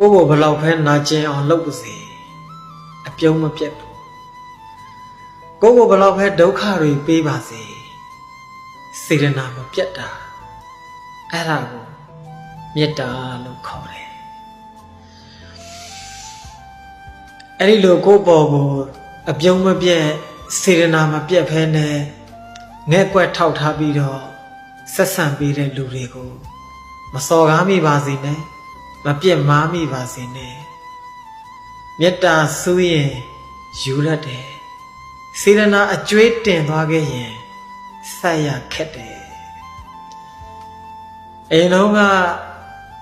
ကိုယ့်ကိုဘလောက်ဖဲနာကျင်အောင်လုပ်ပါစေအပြုံးမပြတ်ဘူးကိုယ့်ကိုဘလောက်ဖဲဒုက္ခတွေပေးပါစေစေတနာမပြတ်တာအဲ့ဒါကိုမေတ္တာလို့ခေါ်တယ်အဲ့ဒီလိုကိုယ့်ပေါ်ကိုအပြုံးမပြတ်စေတနာမပြတ်ဖဲနဲ့ငဲ့ကွက်ထောက်ထားပြီးတော့ဆက်ဆံပေးတဲ့လူတွေကိုမစော်ကားမိပါစေနဲ့မပြစ်မှားမိပါစေနဲ့မေတ္တာဆူးရင်ယူရတယ်စေတနာအကျွေးတင်သွားခဲ့ရင်ဆက်ရခက်တယ်အိမ်လုံးက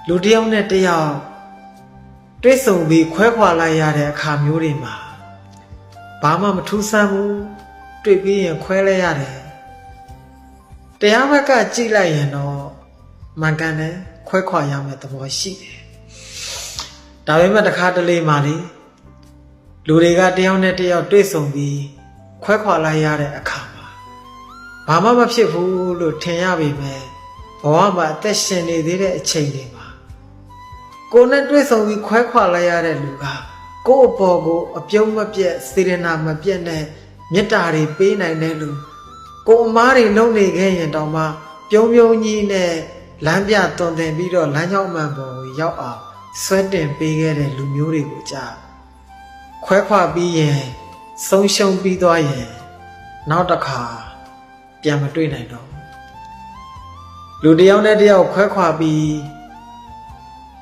လူတစ်ယောက်နဲ့တစ်ယောက်တွေ့ဆုံပြီးခွဲခွာလိုက်ရတဲ့အခါမျိုးတွေမှာဘာမှမထူးဆန်းဘူးတွေ့ပြီးရင်ခွဲလဲရတယ်တရားဘက်ကကြည့်လိုက်ရင်တော့မှန်ကန်တယ်ခွဲခွာရမယ့်သဘောရှိတယ်ဒါပေမဲ့တစ်ခါတလေမှလေလူတွေကတယောက်နဲ့တယောက်တွေ့ဆုံပြီးခွဲခွာလိုက်ရတဲ့အခါမှာဘာမှမဖြစ်ဘူးလို့ထင်ရပေမဲ့ဘဝမှာအသက်ရှင်နေသေးတဲ့အချိန်တွေမှာကိုယ်နဲ့တွေ့ဆုံပြီးခွဲခွာလိုက်ရတဲ့လူကကိုယ့်အပေါ်ကိုအပြုံးမပြတ်စေတနာမပြတ်နဲ့မေတ္တာတွေပေးနိုင်တဲ့လူကိုယ်အမားတွေလုံးနေခဲ့ရင်တောင်မှပြုံးပြုံးကြီးနဲ့လမ်းပြတွန်တင်ပြီးတော့လမ်းကြောင်းမှန်ပေါ်ကိုရောက်အောင်ဆွဲတင်ပေးခဲ့တဲ့လူမျိုးတွေကိုကြားခွဲခွာပြီးရင်ဆုံးရှုံးပြီးသွားရင်နောက်တစ်ခါပြန်မတွေ့နိုင်တော့လူတစ်ယောက်နဲ့တစ်ယောက်ခွဲခွာပြီး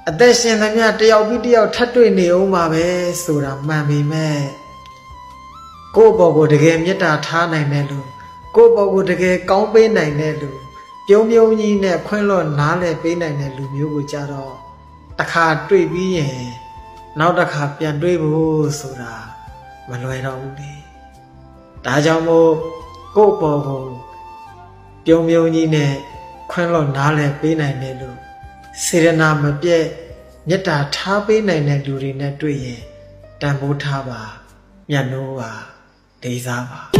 အသက်ရှင်သမျှတစ်ယောက်ပြီးတစ်ယောက်ထပ်တွေ့နေအောင်ပါပဲဆိုတာမှန်ပေမဲ့ကိုယ့်ဘော်ကိုတကယ်မေတ္တာထားနိုင်တဲ့လူကိုယ့်ဘော်ကိုတကယ်ကောင်းပေးနိုင်တဲ့လူပြုံးပြုံးကြီးနဲ့ခွင့်လွှတ်နားလည်ပေးနိုင်တဲ့လူမျိုးကိုကြတော့တစ်ခါတွေ့ပြီးရင်နောက်တစ်ခါပြန်တွေ့ဖို့ဆိုတာမလွယ်တော့ဘူးလေဒါကြောင့်မို့ကိုယ့်ဘော်ကိုပြုံးပြုံးကြီးနဲ့ခွင့်လွှတ်နားလည်ပေးနိုင်တဲ့လူစေရနာမပြည့်မေတ္တာထားပေးနိုင်တဲ့လူတွေနဲ့တွေ့ရင်တန်ဖိုးထားပါမြတ်နိုးပါဒေးစားပါ